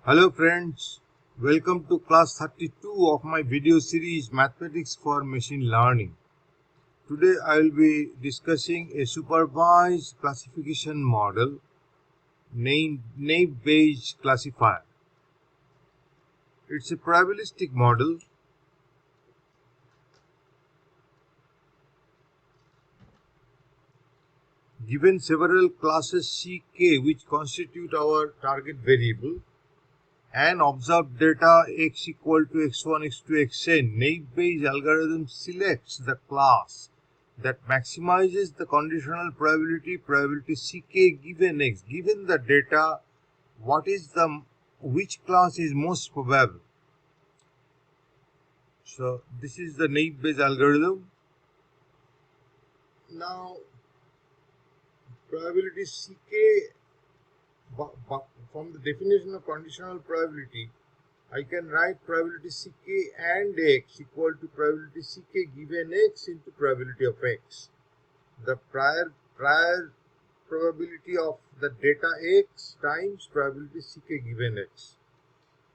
Hello friends, welcome to class 32 of my video series Mathematics for Machine Learning. Today I will be discussing a supervised classification model named Naive Bayes Classifier. It's a probabilistic model given several classes Ck which constitute our target variable and observed data x equal to x1, x2, xn. Naive Bayes algorithm selects the class that maximizes the conditional probability Ck given x. Given the data, which class is most probable? So this is the Naive Bayes algorithm. Now probability Ck, from the definition of conditional probability, I can write probability Ck and x equal to probability Ck given x into probability of x. The prior probability of the data x times probability Ck given x.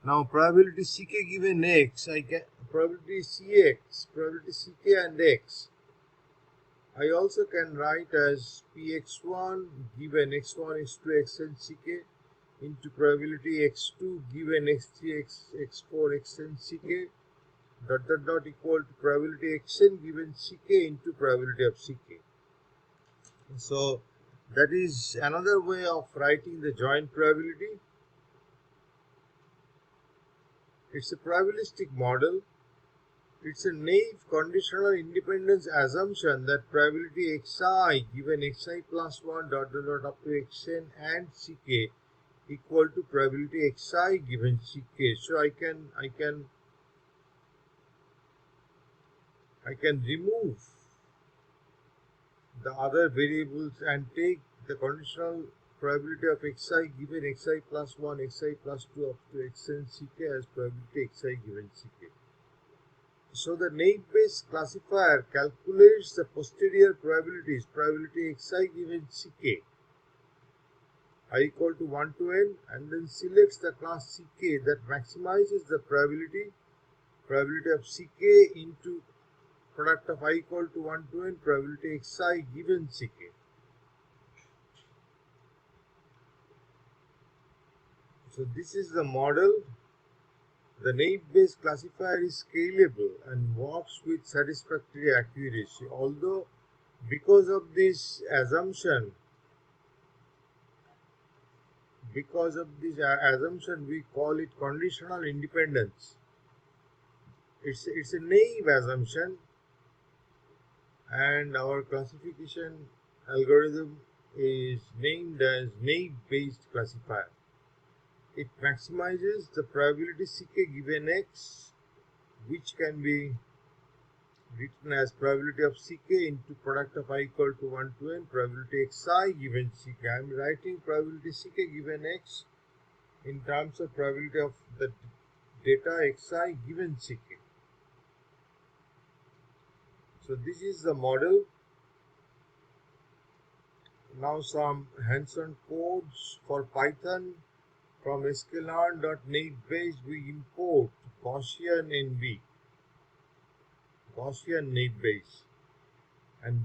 Now probability Ck given x, I get probability Cx, probability Ck and x. I also can write as Px1 given x1, x2, xn Ck into probability x2 given x3, x4, xn Ck dot equal to probability xn given Ck into probability of Ck. So that is another way of writing the joint probability. It's a probabilistic model. It's a naive conditional independence assumption that probability xi given xi plus 1 dot up to xn and Ck equal to probability xi given Ck. So I can remove the other variables and take the conditional probability of xi given xi plus 1, xi plus 2 up to xn Ck as probability xi given Ck. So the Naive Bayes classifier calculates the posterior probabilities, probability xi given Ck I equal to 1 to n, and then selects the class Ck that maximizes the probability of Ck into product of I equal to 1 to n probability xi given Ck. So this is the model. The Naive Bayes classifier is scalable and works with satisfactory accuracy. Although because of this assumption, we call it conditional independence. It's a naive assumption, and our classification algorithm is named as Naive Bayes Classifier. It maximizes the probability Ck given x, which can be written as probability of Ck into product of I equal to 1 to n probability xi given Ck. I am writing probability Ck given x in terms of probability of the data xi given Ck. So this is the model. Now some hands-on codes for Python. From sklearn.naivebayes we import Gaussian NB, Gaussian Naive Bayes, and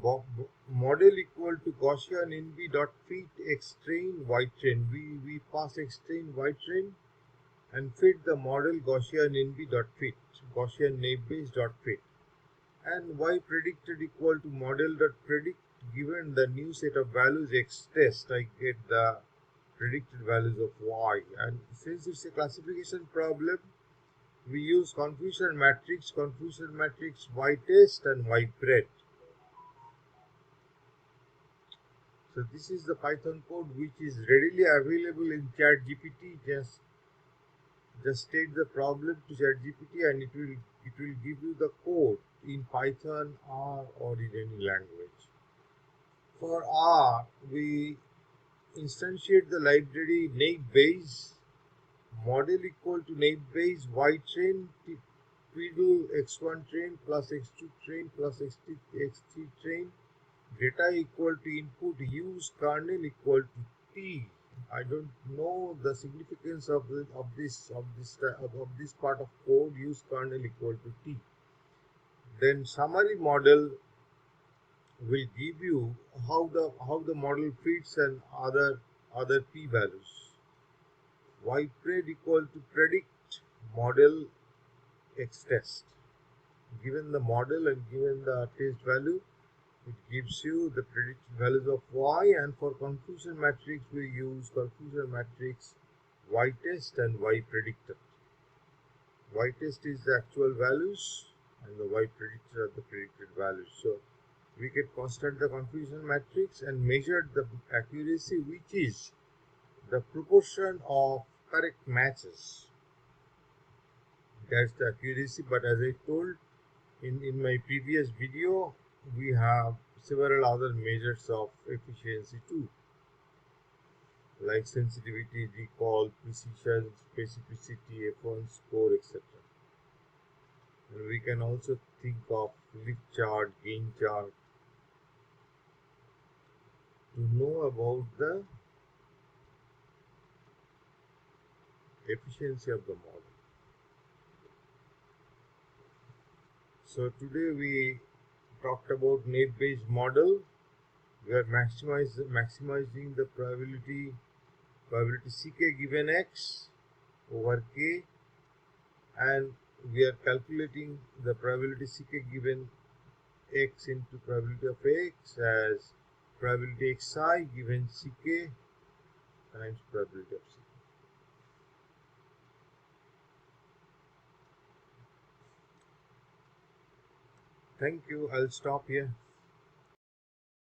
model equal to Gaussian NB dot fit x train y train. We pass x train y train and fit the model Gaussian NB dot fit, Gaussian Naive Bayes dot fit, and y predicted equal to model dot predict. Given the new set of values x test, I get the predicted values of y, and since it's a classification problem, we use confusion matrix y test and y pred. So this is the Python code which is readily available in ChatGPT. Just state the problem to ChatGPT and it will give you the code in Python, R, or in any language. For R, we instantiate the library Naive Bayes, model equal to Naive Bayes y train twiddle x1 train plus x2 train plus x3 train, data equal to input use kernel equal to t I don't know the significance of this part of code. Use kernel equal to t. Then summary model will give you how the model fits and other p values. Ypred equal to predict model x test. Given the model and given the test value, it gives you the predicted values of y, and for confusion matrix we use confusion matrix y test and y predictor. Y test is the actual values and the y predictor are the predicted values. So we can construct the confusion matrix and measure the accuracy, which is the proportion of correct matches. That's the accuracy. But as I told in my previous video, we have several other measures of efficiency too, like sensitivity, recall, precision, specificity, F1 score, etc. And we can also think of lift chart, gain chart to know about the efficiency of the model. So today we talked about Naive Bayes model. We are maximizing the probability ck given x over k, and we are calculating the probability ck given x into probability of x as probability xi given ck times probability of ck. Thank you. I'll stop here.